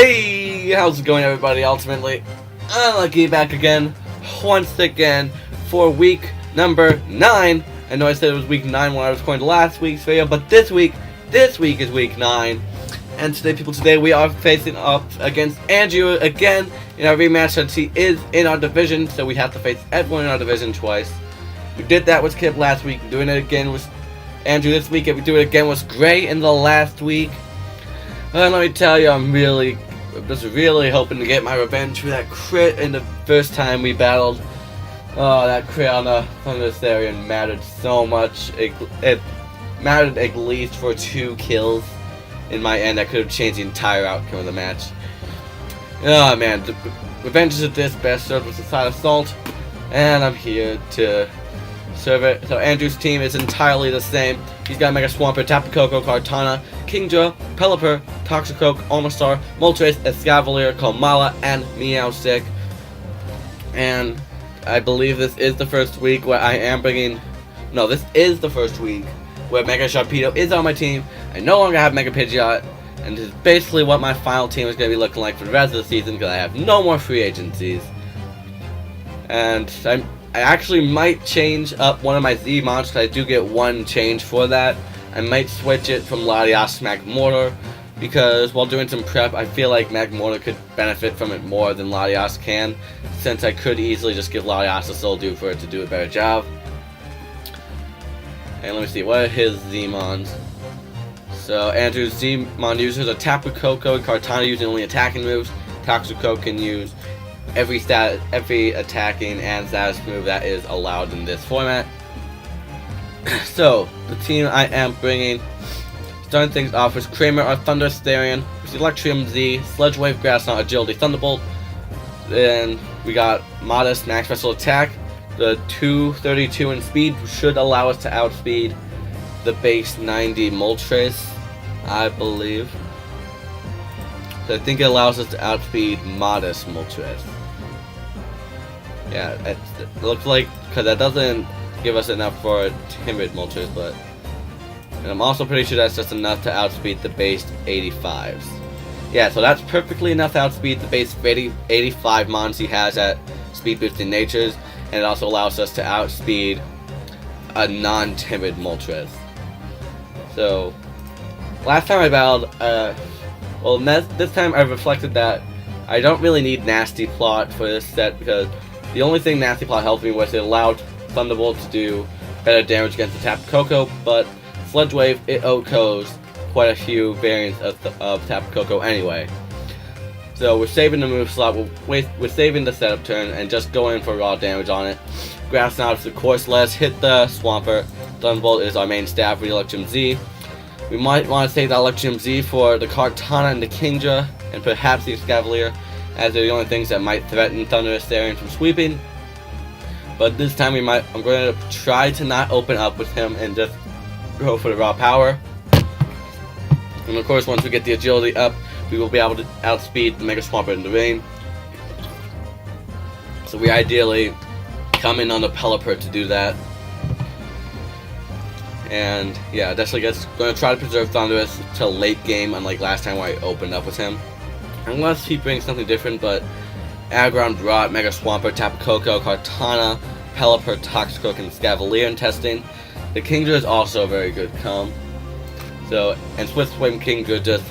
Hey, how's it going, everybody? Ultimately, Unlucky back again, once again, for week number 9. I know I said it was week 9 when I was recording last week's video, but this week is week 9. And today we are facing up against Andrew again in our rematch, since he is in our division, so we have to face everyone in our division twice. We did that with Kip last week, doing it again with Andrew this week, if we do it again with Gray in the last week. And let me tell you, I'm just really hoping to get my revenge for that crit in the first time we battled. Oh, that crit on the Thundersarian mattered so much. It mattered at least for 2 kills in my end. That could have changed the entire outcome of the match. Oh man, the revenge is at this best served with a side of salt, and I'm here to serve it. So Andrew's team is entirely the same. He's got Mega Swampert, Tapu Koko, Kartana, Kingdra, Pelipper, Toxicroak, Omastar, Moltres, Escavalier, Komala, and Meowstic. And I believe this is the first week where I am bringing... No, this is the first week where Mega Sharpedo is on my team. I no longer have Mega Pidgeot, and this is basically what my final team is going to be looking like for the rest of the season, because I have no more free agencies. And I actually might change up one of my Z monsters. I do get one change for that. I might switch it from Latias to Magmortar, because while doing some prep, I feel like Magmortar could benefit from it more than Latias can, since I could easily just give Latias a Soul Dew for it to do a better job. And let me see, what are his Z-Mons? So Andrew's Z-Mon users are Tapu Koko and Kartana, using only attacking moves. Toxicroak can use every attacking and status move that is allowed in this format. So, the team I am bringing, starting things off with Kramer, our Thundersarian, Electrium Z, Sludge Wave, Grass Knot, Agility, Thunderbolt. Then we got Modest Max Special Attack. The 232 in speed should allow us to outspeed the base 90 Moltres, I believe. So I think it allows us to outspeed Modest Moltres. Yeah, it looks like, because that doesn't give us enough for a timid Moltres, but... And I'm also pretty sure that's just enough to outspeed the base 85s. Yeah, so that's perfectly enough to outspeed the base 85 mons he has at speed boosting natures, and it also allows us to outspeed a non-timid Moltres. So, last time I battled, this time I reflected that I don't really need Nasty Plot for this set, because the only thing Nasty Plot helped me with, it allowed Thunderbolt to do better damage against the Tapu Koko, but Sludge Wave, it OHKOs quite a few variants of Tapu Koko anyway. So we're saving the move slot, we're saving the setup turn, and just going in for raw damage on it. Grass Knot, of course, let's hit the Swampert. Thunderbolt is our main stab for the Electrum Z. We might want to save the Electrum Z for the Kartana and the Kingdra, and perhaps the Escavalier, as they're the only things that might threaten Thundersarian from sweeping. But this time I'm going to try to not open up with him and just go for the raw power. And of course, once we get the agility up, we will be able to outspeed the Mega Swampert in the rain. So we ideally come in on the Pelipper to do that. And yeah, definitely going to try to preserve Thundurus till late game, unlike last time where I opened up with him. Unless he brings something different, but Aggron brought Mega Swampert, Tapu Koko, Kartana, Pelipper, Toxicroak, and Escavalier in testing. The Kingdra is also a very good comp. So, and Swift Swim Kingdra just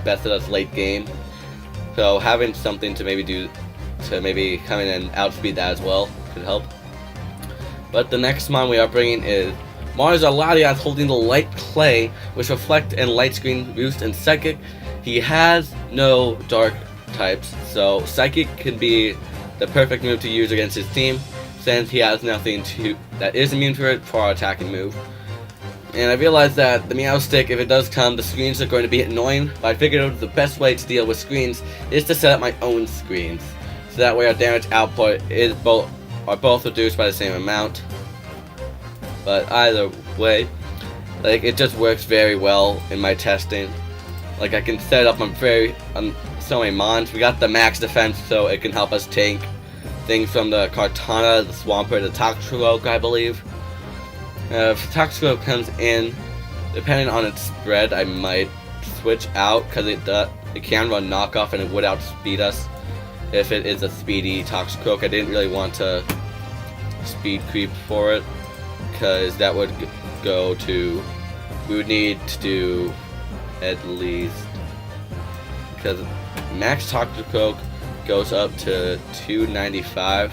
bested us late game. So having something to maybe come in and outspeed that as well could help. But the next mon we are bringing is Mars Latias, holding the Light Clay, which Reflect and Light Screen boost and Psychic. He has no Dark types, so Psychic can be the perfect move to use against his team, since he has nothing that is immune for it for our attacking move. And I realized that the Meowstic, if it does come, the screens are going to be annoying, but I figured out the best way to deal with screens is to set up my own screens, so that way our damage output are both reduced by the same amount. But either way, like, it just works very well in my testing. Like, I can set it up on so many mons. We got the max defense, so it can help us tank things from the Kartana, the Swampert, the Toxicroak, I believe. If Toxicroak comes in, depending on its spread, I might switch out because it can run knockoff and it would outspeed us if it is a speedy Toxicroak. I didn't really want to speed creep for it because that would go to, we would need to do at least, because max Toxicroak goes up to 295.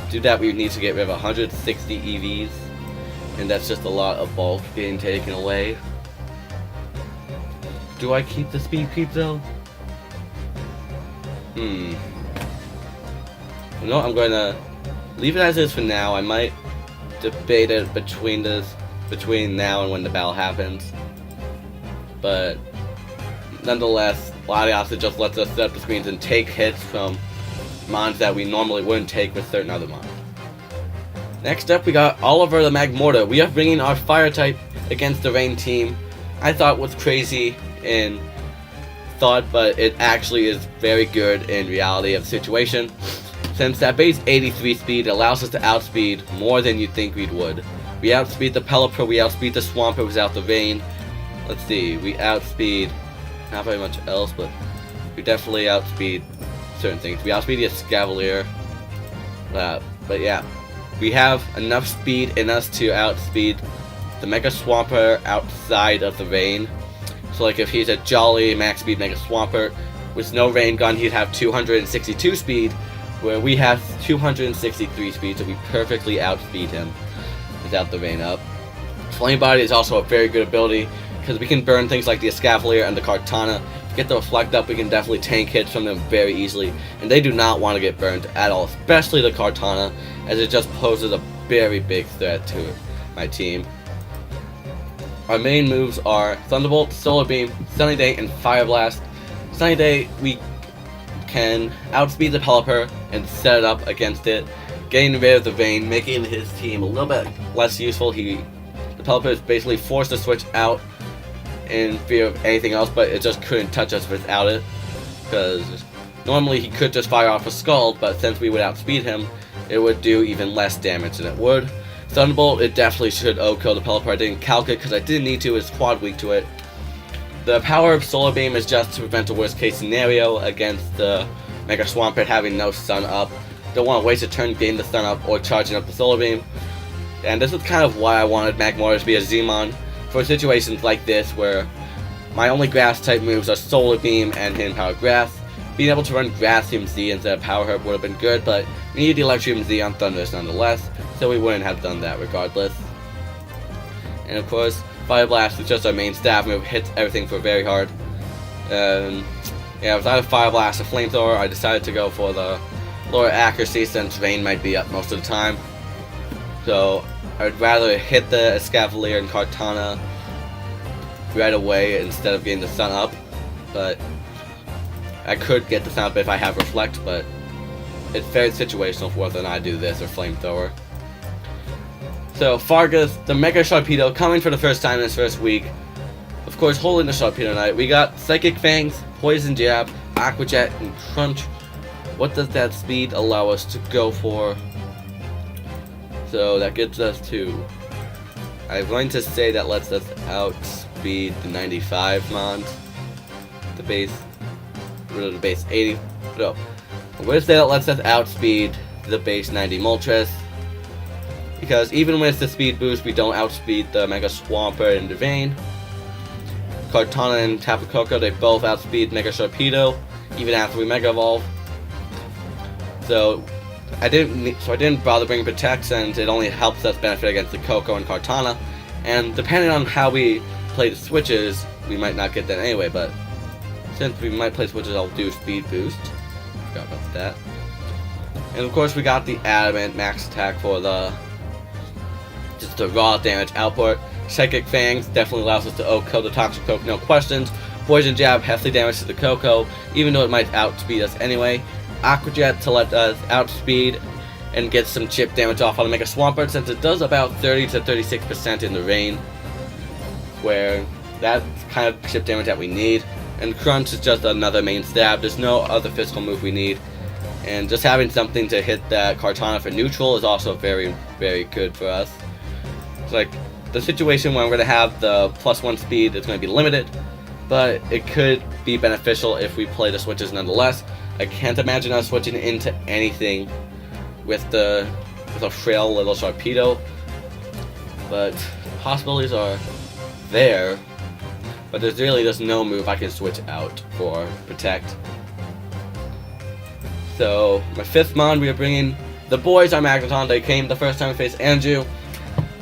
To do that, we would need to get rid of 160 EVs, and that's just a lot of bulk being taken away. Do I keep the speed creep though? No, I'm going to leave it as is for now. I might debate it between now and when the battle happens. But nonetheless, Latias just lets us set up the screens and take hits from mons that we normally wouldn't take with certain other mons. Next up, we got Oliver the Magmortar. We are bringing our fire type against the rain team. I thought it was crazy in thought, but it actually is very good in reality of the situation. Since that base 83 speed allows us to outspeed more than you'd think we would. We outspeed the Pelipper, we outspeed the Swampert without the Rain. Let's see, we outspeed not very much else, but we definitely outspeed certain things. We outspeed the Escavalier. But yeah, we have enough speed in us to outspeed the Mega Swampert outside of the Rain. So like if he's a jolly max speed Mega Swampert with no Rain Gun, he'd have 262 speed, where we have 263 speed, so we perfectly outspeed him without the Rain up. Flame Body is also a very good ability, because we can burn things like the Escavalier and the Kartana. If we get the Reflect up, we can definitely tank hits from them very easily, and they do not want to get burned at all, especially the Kartana, as it just poses a very big threat to my team. Our main moves are Thunderbolt, Solar Beam, Sunny Day, and Fire Blast. Sunny Day, we can outspeed the Pelipper and set it up against it, getting rid of the Rain, making his team a little bit less useful. The Pelipper is basically forced to switch out in fear of anything else, but it just couldn't touch us without it, because normally he could just fire off a Scald, but since we would outspeed him, it would do even less damage than it would. Thunderbolt, it definitely should kill the Pelipper. I didn't calc it because I didn't need to, it's quad weak to it. The power of Solar Beam is just to prevent a worst case scenario against the Mega Swampert having no sun up. Don't want to waste a turn getting the sun up or charging up the Solar Beam. And this is kind of why I wanted Magmortar to be a Z-Mon, for situations like this where my only grass type moves are Solar Beam and Hidden Power Grass. Being able to run Grassium Z instead of Power Herb would have been good, but we needed the Electrium Z on Thundurus nonetheless, so we wouldn't have done that regardless. And of course, Fire Blast is just our main stab move, hits everything for very hard. Yeah, without a Fire Blast or Flamethrower, I decided to go for the lower accuracy since Rain might be up most of the time. So I'd rather hit the Escavalier and Kartana right away instead of getting the sun up. But I could get the sun up if I have Reflect, but it's very situational for whether or not I do this or Flamethrower. So Fargus, the Mega Sharpedo, coming for the first time in his first week. Of course, holding the Sharpedo Knight. We got Psychic Fangs, Poison Jab, Aqua Jet, and Crunch. What does that speed allow us to go for? So that gets us to, I'm going to say that lets us outspeed the 95 Mons. The base 80. No. I'm going to say that lets us outspeed the base 90 Moltres. Because even with the speed boost, we don't outspeed the Mega Swampert and Devane. Kartana and Tapu Koko, they both outspeed Mega Sharpedo, even after we Mega Evolve. So I didn't bother bringing Protect, since it only helps us benefit against the Koko and Kartana. And depending on how we play the switches, we might not get that anyway. But since we might play switches, I'll do Speed Boost. Forgot about that. And of course, we got the Adamant max attack for just the raw damage output. Psychic Fangs definitely allows us to kill the Toxicroak, no questions. Poison Jab, hefty damage to the Koko, even though it might outspeed us anyway. Aqua Jet to let us outspeed and get some chip damage off on the Mega Swampert, since it does about 30 to 36% in the rain, where that's kind of chip damage that we need. And Crunch is just another main stab. There's no other physical move we need. And just having something to hit that Kartana for neutral is also very, very good for us. It's like the situation where I'm going to have the +1 speed is going to be limited. but it could be beneficial if we play the switches nonetheless. I can't imagine us switching into anything with a frail little Sharpedo, but possibilities are there. But there's really just no move I can switch out for Protect. So my 5th Mon, we are bringing the boys on Magneton. They came the first time we faced Andrew,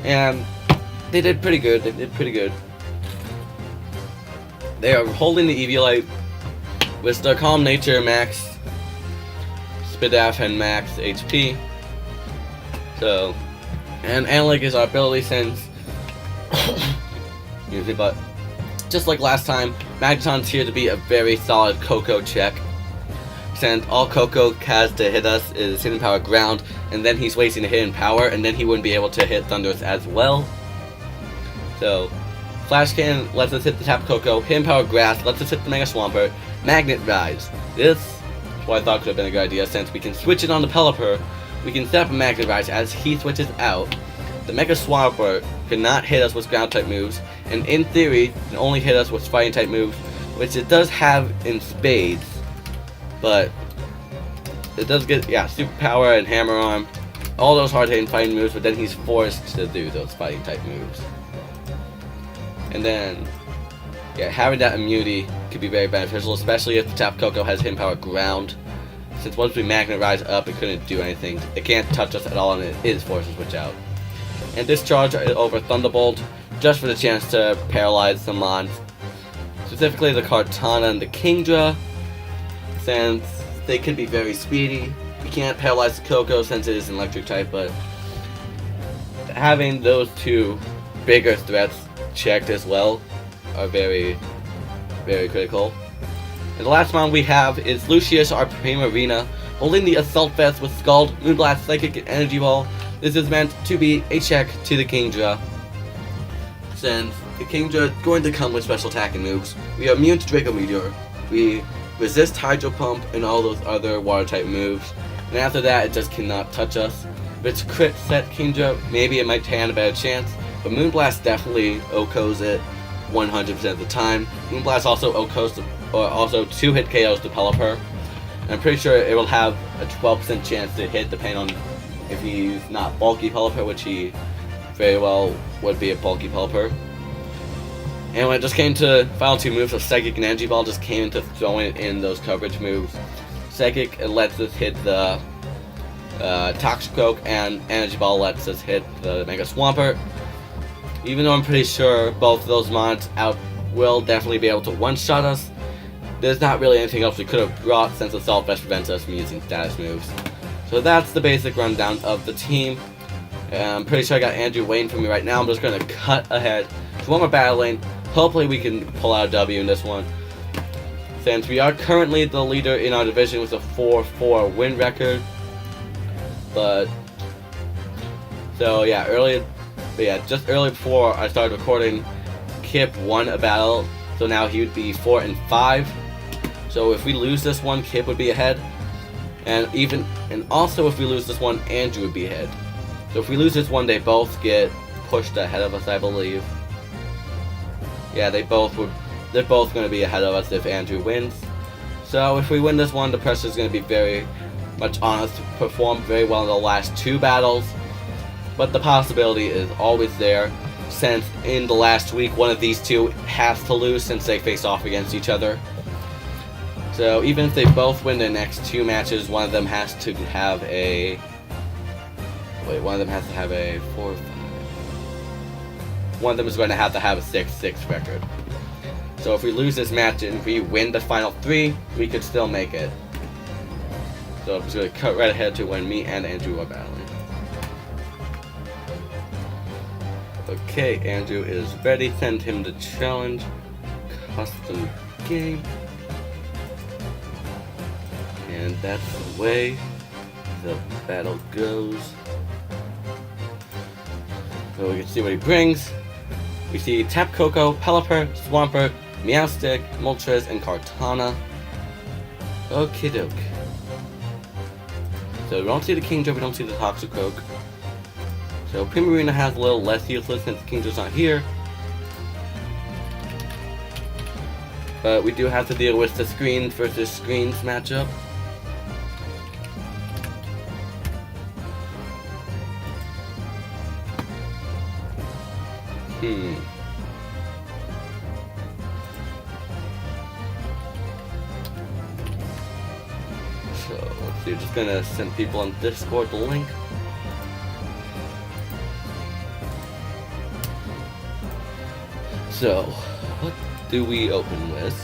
and they did pretty good. They are holding the Eviolite with their Calm Nature max Spidaf and max HP. So, and Analytic is our ability sense. But just like last time, Magneton's here to be a very solid Coco check. Since all Coco has to hit us is Hidden Power Ground, and then he's wasting a Hidden Power, and then he wouldn't be able to hit Thundurus as well. So, Flash Cannon lets us hit the Tapu Koko, Hidden Power Grass lets us hit the Mega Swampert, Magnet Rise. This is what I thought could have been a good idea, since we can switch it on the Pelipper, we can set up a Magnet Rise as he switches out. The Mega Swampert cannot hit us with ground type moves, and in theory can only hit us with fighting type moves, which it does have in spades, but it does get, Super Power and Hammer Arm, all those hard hitting fighting moves, but then he's forced to do those fighting type moves. And then, having that immunity could be very beneficial, especially if the Tapu Koko has Hidden Power Ground. Since once we Magnet Rise up, it couldn't do anything. It can't touch us at all, and it is forced to switch out. And discharge over Thunderbolt, just for the chance to paralyze some mons. Specifically the Kartana and the Kingdra, since they can be very speedy. We can't paralyze the Koko since it is an electric type, but having those two bigger threats checked as well are very, very critical. And the last mon we have is Lucius, our Primarina, holding the Assault Vest with Scald, Moonblast, Psychic, and Energy Ball. This is meant to be a check to the Kingdra, since the Kingdra is going to come with special attacking moves. We are immune to Draco Meteor, we resist Hydro Pump and all those other water type moves, and after that it just cannot touch us. If it's crit set Kingdra, maybe it might stand a better chance, but Moonblast definitely OHKOs it 100% of the time. Moonblast also OHKOs or also 2-hit KOs to Pelipper. I'm pretty sure it will have a 12% chance to hit depending on if he's not bulky Pelipper, which he very well would be a bulky Pelipper. And when it just came to final 2 moves of Psychic and Energy Ball, just came into throwing it in those coverage moves. Psychic, it lets us hit the Toxicroak, and Energy Ball lets us hit the Mega Swampert. Even though I'm pretty sure both of those mons out will definitely be able to one-shot us, there's not really anything else we could have brought since Assault Vest prevents us from using status moves. So that's the basic rundown of the team. I'm pretty sure I got Andrew waiting for me right now. I'm just going to cut ahead to one more battle lane. Hopefully we can pull out a W in this one, since we are currently the leader in our division with a 4-4 win record. But so just early before I started recording, Kip won a battle, so now he would be 4-5. So if we lose this one, Kip would be ahead, and also if we lose this one, Andrew would be ahead. So if we lose this one, they both get pushed ahead of us, I believe. Yeah, they're both going to be ahead of us if Andrew wins. So if we win this one, the pressure is going to be very much on us to perform very well in the last 2 battles. But the possibility is always there, since in the last week, one of these two has to lose since they face off against each other. So even if they both win their next 2 matches, one of them has to have a 4-5. One of them is going to have a 6-6 record. So if we lose this match and we win the final 3, we could still make it. So I'm just going to cut right ahead to when me and Andrew are battling. Okay, Andrew is ready. Send him the challenge. Custom game. And that's the way the battle goes. So we can see what he brings. We see Tapu Koko, Pelipper, Swampert, Meowstic, Moltres, and Kartana. Okie doke. So we don't see the Kingdra, we don't see the Toxicroak. So Primarina has a little less useless since the Kingdra's not here. But we do have to deal with the screens versus screens matchup. So, let's see, you're just gonna send people on Discord the link. So, what do we open with?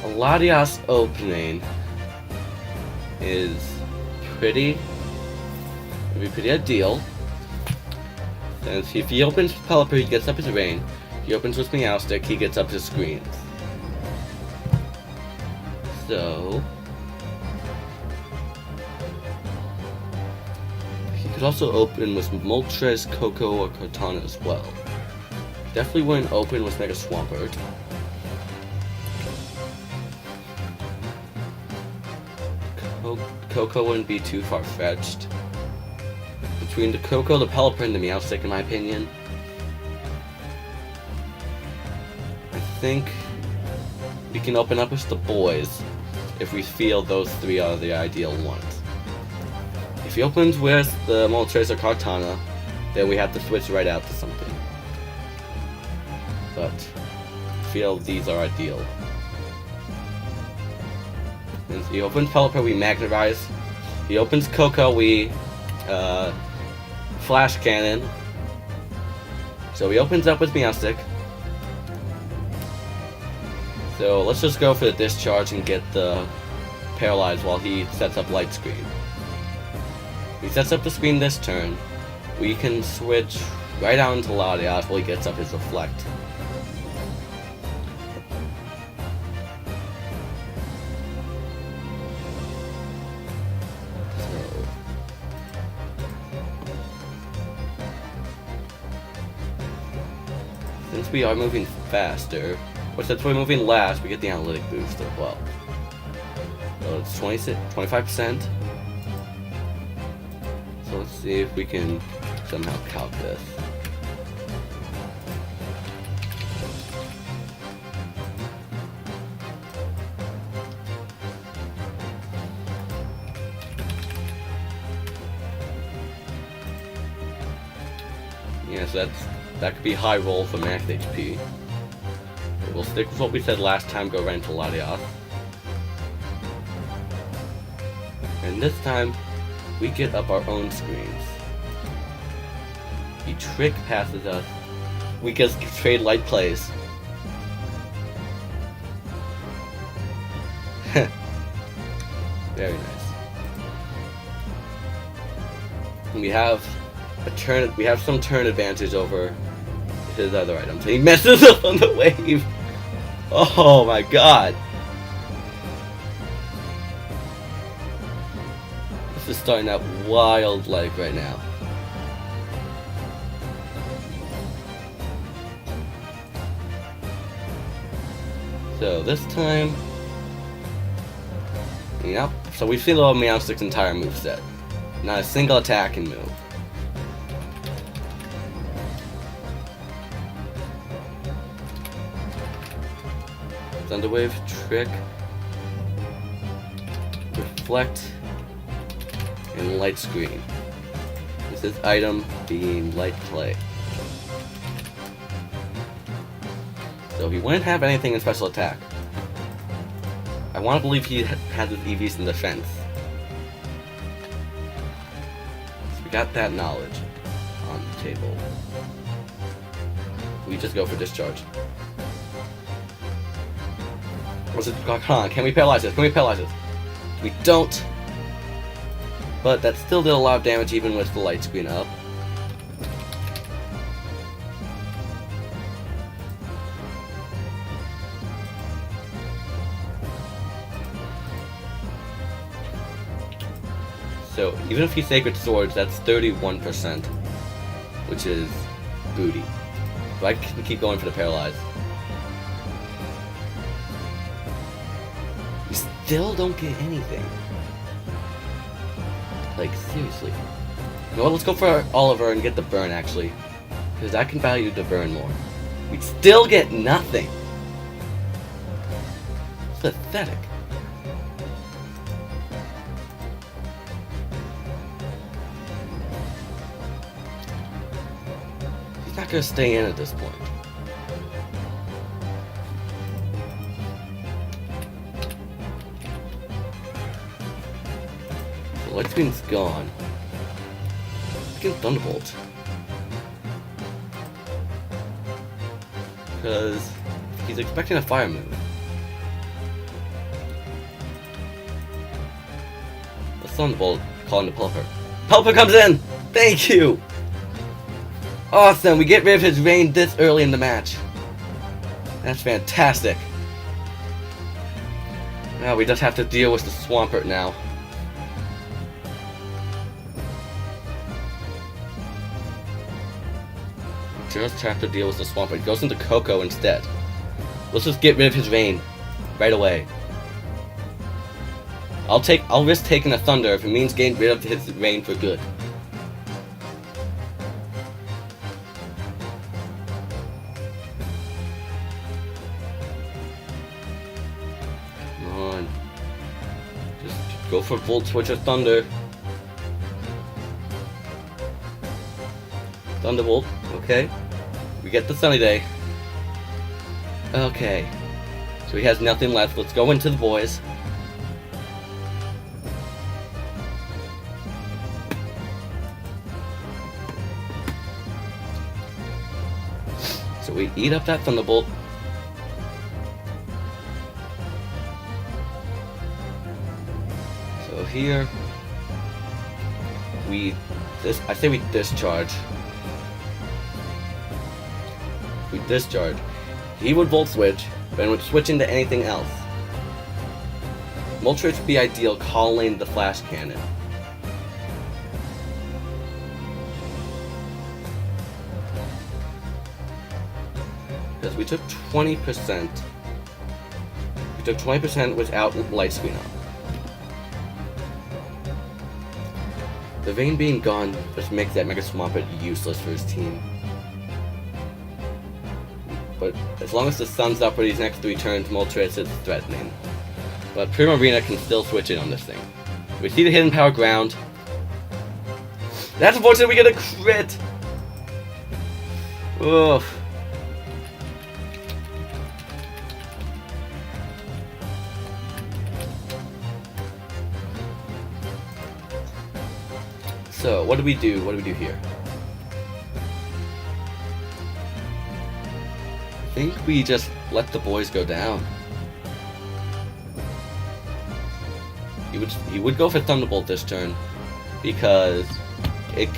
Latias opening is pretty ideal. And if he opens with Pelipper, he gets up his rain. If he opens with Meowstic, he gets up his screens. So he could also open with Moltres, Coco, or Cortana as well. Definitely wouldn't open with Mega Swampert. Coco wouldn't be too far-fetched. Between the Coco, the Pelipper, and the Meowstic, in my opinion, I think we can open up with the boys if we feel those three are the ideal ones. If he opens with the Moltres or Cortana, then we have to switch right out to something. But I feel these are ideal. And he opens Pelipper, we Magnetize. He opens Coco, we Flash Cannon. So he opens up with Meowstic. So let's just go for the Discharge and get the Paralyze while he sets up Light Screen. He sets up the screen this turn. We can switch right out into Latias while he gets up his Reflect. Since we are moving faster, or since we're moving last, we get the analytic boost as well. So it's 25%. So let's see if we can somehow calc this. Yeah, so that could be high roll for max HP. We'll stick with what we said last time, go right into Latias. And this time, we get up our own screens. He trick passes us. We just trade light plays. Very nice. And we have some turn advantage over his other items. And he messes up on the wave. Oh my god. This is starting out wild-like right now. So this time, yep. So we've seen little Meowstic's entire moveset. Not a single attack can move. Thunderwave, Trick, Reflect, and Light Screen. With this item being Light Play. So he wouldn't have anything in special attack. I want to believe he had his EVs in defense. So we got that knowledge on the table. We just go for Discharge. Come on, can we paralyze this? Can we paralyze this? We don't. But that still did a lot of damage even with the light screen up. So even if he Sacred Swords, that's 31%, which is booty. So I can keep going for the paralyze. We still don't get anything. Like, seriously. You know what, let's go for Oliver and get the burn, actually. Because I can value the burn more. We still get nothing. Pathetic. He's not gonna stay in at this point. The light screen's gone. I can Thunderbolt. Because he's expecting a fire move. Let's Thunderbolt, calling the Pelipper. Pelipper comes in! Thank you! Awesome, we get rid of his rain this early in the match. That's fantastic. Now we just have to deal with the Swampert now. Just have to deal with the Swampert. It goes into Coco instead. Let's just get rid of his rain right away. I'll risk taking a Thunder if it means getting rid of his rain for good. Come on. Just go for Volt Switch or Thunder. Thunderbolt, okay. We get the Sunny Day. Okay. So he has nothing left. Let's go into the boys. So we eat up that Thunderbolt. So here I say we discharge. We discharge. He would Volt Switch, but would switch into anything else. Moltres would be ideal calling the Flash Cannon. Because we took 20%. We took 20% without Light Screen on. The Vein being gone just makes that Mega Swampert useless for his team. But as long as the sun's up for these next 3 turns, Moltres is threatening. But Primarina can still switch in on this thing. We see the Hidden Power ground. That's unfortunate, we get a crit! Oof. So, what do we do? What do we do here? I think we just let the boys go down. He would go for Thunderbolt this turn because it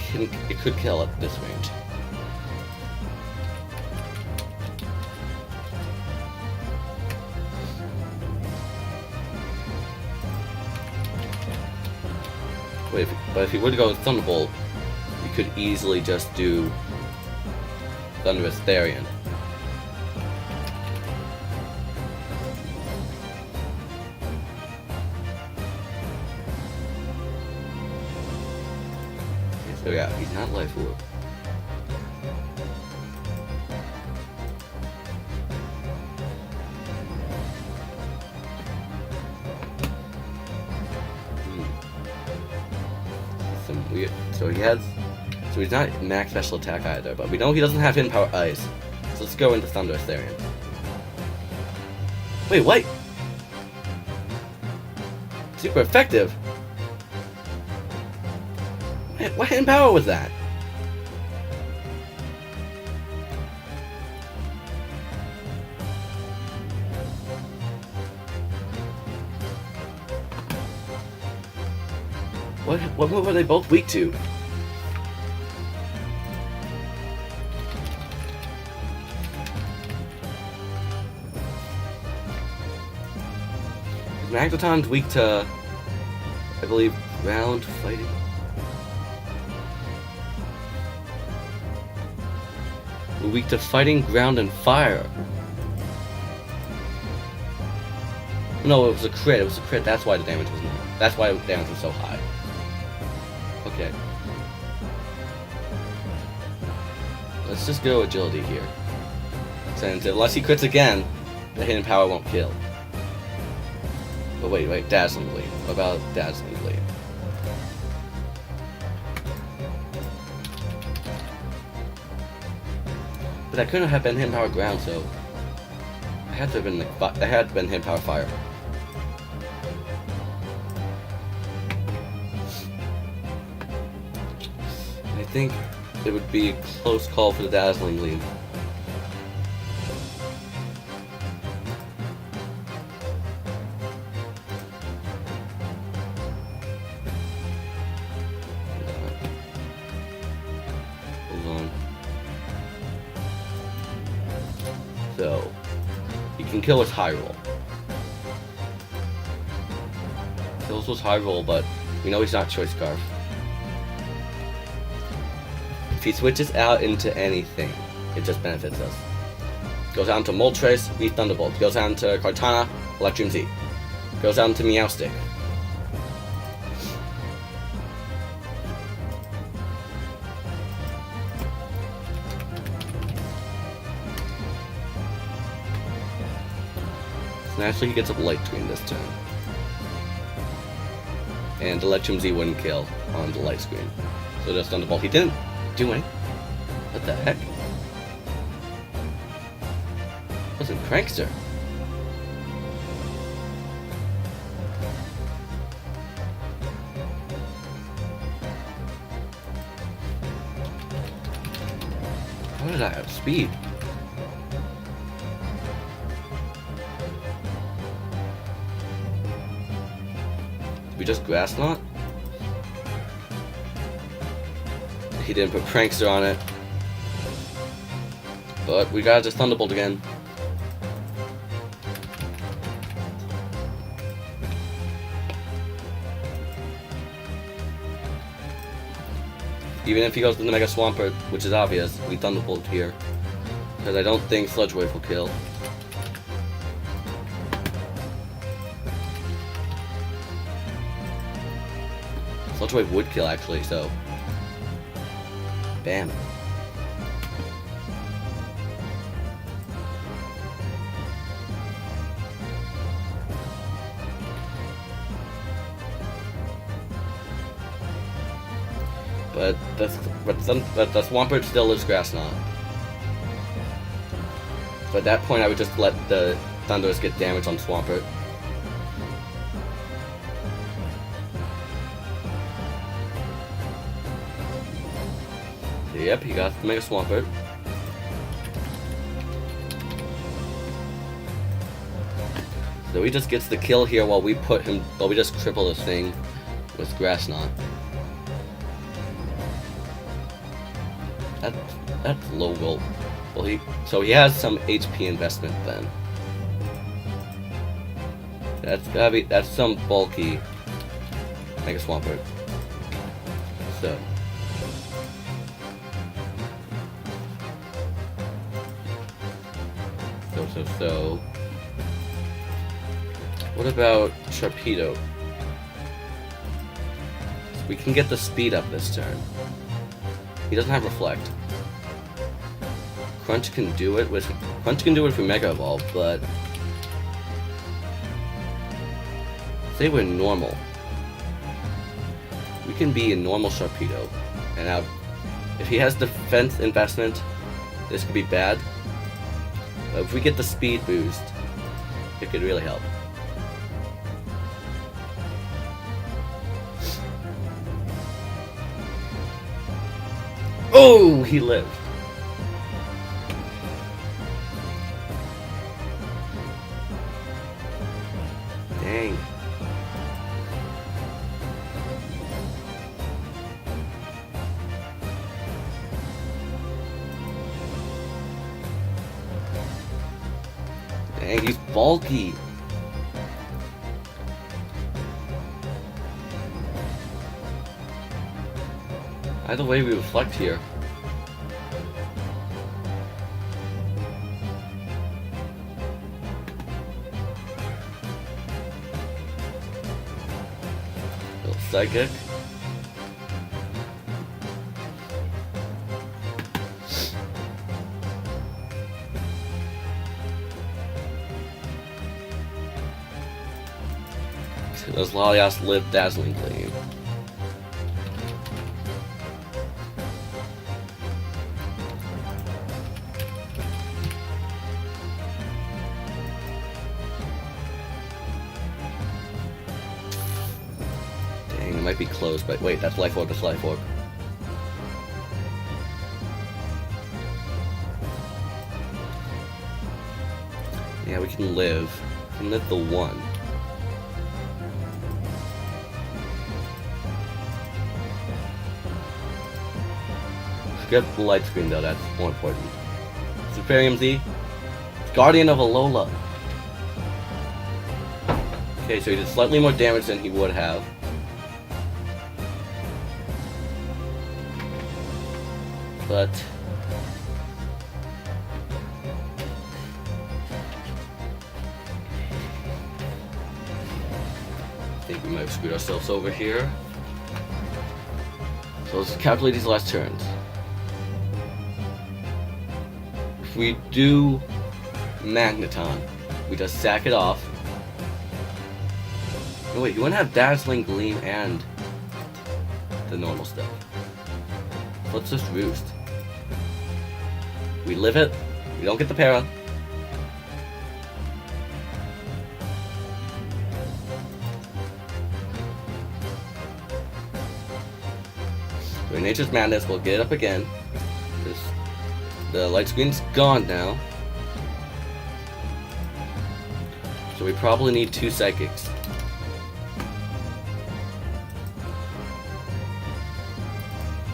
could kill at this range. But if he would go with Thunderbolt, we could easily just do Thunderous Therian. So yeah, he's not Life Orb. Some weird. So he's not max special attack either, but we know he doesn't have Hidden Power Ice. So let's go into Thunderous Therian. Wait, what? Super effective. What Hidden Power was that? What move are they both weak to? Magneton's weak to, I believe, ground fighting. We're weak to fighting, ground, and fire. No, it was a crit. It was a crit. That's why the damage was more. That's why the damage was so high. Okay. Let's just go agility here. Since unless he crits again, the Hidden Power won't kill. Oh wait, Dazzling Gleam. What about Dazzling Gleam? But that couldn't have been him power ground, so it had to have been like, it had been him power fire. I think it would be a close call for the Dazzling Gleam. So, he can kill with high roll. Kills with high roll, but we know he's not Choice Scarf. If he switches out into anything, it just benefits us. Goes down to Moltres, we Thunderbolt. Goes down to Kartana, Electrum Z. Goes down to Meowstic. Naturally, he gets up Light Screen this turn. And Electrum Z wouldn't kill on the Light Screen. So just Thunderbolt. He didn't do anything. What the heck? Wasn't Prankster. How did I have speed? We just Grass Knot? He didn't put Prankster on it. But we got just Thunderbolt again. Even if he goes to the Mega Swampert, which is obvious, we Thunderbolt here. Because I don't think Sludge Wave will kill. Sludge Wave would kill actually, so bam. But the Swampert still lives Grass Knot. So at that point I would just let the Thundurus get damage on Swampert. Yep, he got the Mega Swampert. So he just gets the kill here while we just cripple this thing with Grass Knot. That's low gold. Well, so he has some HP investment then. That's some bulky Mega Swampert. So what about Sharpedo? We can get the speed up this turn. He doesn't have Reflect. Crunch can do it if we Mega Evolve, but say we're normal. We can be a normal Sharpedo. And now, if he has defense investment, this could be bad. But if we get the speed boost, it could really help. Oh, he lived. Dang. Dang, he's bulky. Either way, we Reflect here. Little Psychic. does Lalias live Dazzling Gleam? Dang, it might be close, but wait, that's Life Orb, that's Life Orb. Yeah, we can live. We can live the 1. Get the light screen though, that's more important. Superium Z, Guardian of Alola. Okay, so he did slightly more damage than he would have. But I think we might have screwed ourselves over here. So let's calculate these last turns. If we do Magneton, we just sack it off. Oh wait, you want to have Dazzling Gleam and the normal stuff. Let's just Roost. We live it, we don't get the para. So in Nature's Madness, we'll get it up again. The light screen's gone now. So we probably need 2 Psychics.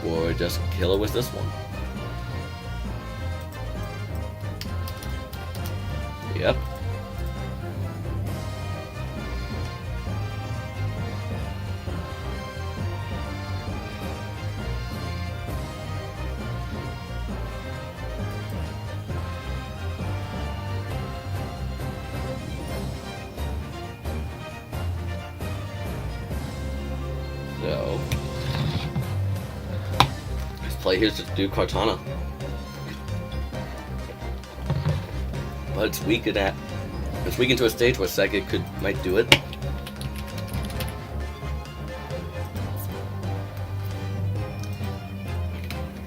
Or just kill it with this one. Yep. So, this play here is just do Kartana. But it's weak at that. It's weak into a stage where Psychic might do it.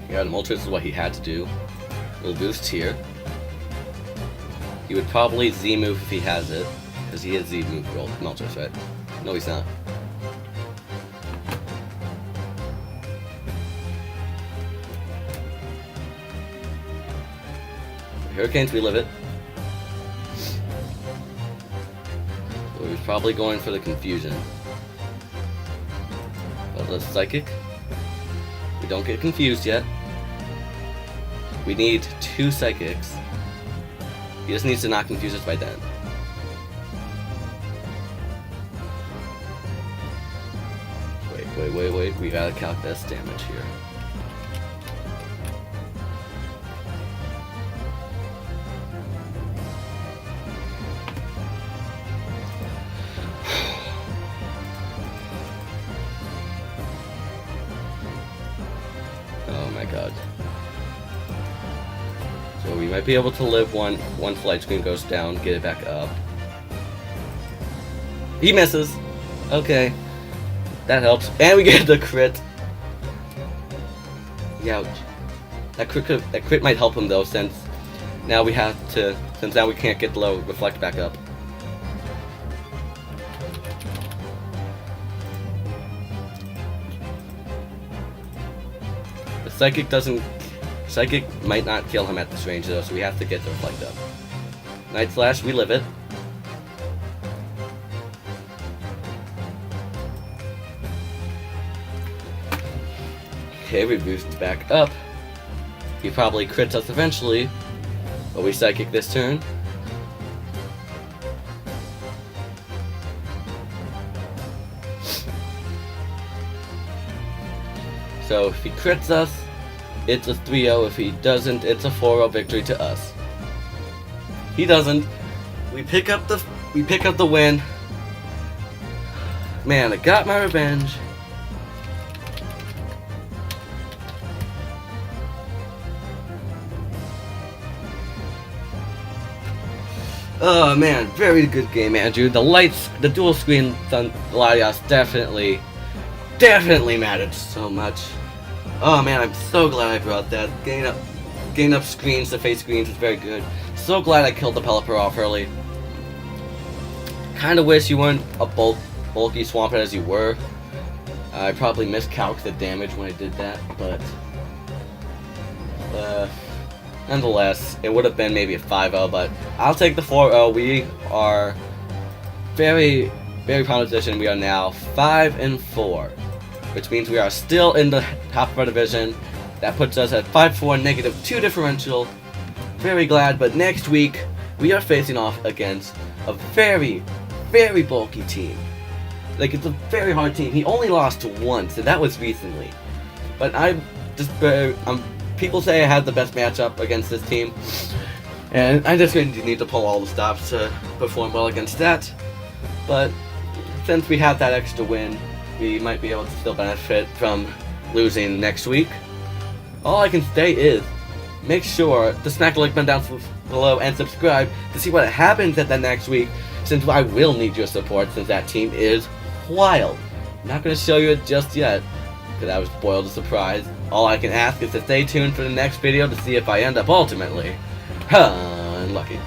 Yeah, the Moltres is what he had to do. We'll boost here. He would probably Z move if he has it, because he is Z move rolled Moltres, right? No, he's not. Hurricanes, we live it. So he's probably going for the confusion. But let's Psychic. We don't get confused yet. We need 2 Psychics. He just needs to not confuse us by then. Wait. We gotta count this damage here. Oh my god. So we might be able to live once light screen goes down, get it back up. He misses. Okay. That helps. And we get the crit. Ouch. That crit might help him though, since now we can't get the low reflect back up. The Psychic might not kill him at this range though, so we have to get the reflect up. Night Slash, we live it. Okay, we boost back up. He probably crits us eventually, but we Psychic this turn. So if he crits us, it's a 3-0. If he doesn't, it's a 4-0 victory to us. He doesn't. We pick up the win. Man, I got my revenge. Oh man, very good game, Andrew. The lights, the dual screen Latias definitely mattered so much. Oh man, I'm so glad I brought that. Getting up screens to face screens is very good. So glad I killed the Pelipper off early. Kinda wish you weren't a bulky Swampert as you were. I probably miscalculated the damage when I did that, but nonetheless, it would have been maybe a 5-0, but I'll take the 4-0. We are very, very prominent position. We are now 5-4, which means we are still in the top of our division. That puts us at 5-4, -2 differential. Very glad, but next week we are facing off against a very, very bulky team. Like, it's a very hard team. He only lost once, and that was recently. But people say I had the best matchup against this team, and I just need to pull all the stops to perform well against that. But since we have that extra win, we might be able to still benefit from losing next week. All I can say is, make sure to smack the like button down below and subscribe to see what happens at the next week, since I will need your support, since that team is wild. I'm not going to show you it just yet, because I was spoiled a surprise. All I can ask is to stay tuned for the next video to see if I end up ultimately unlucky.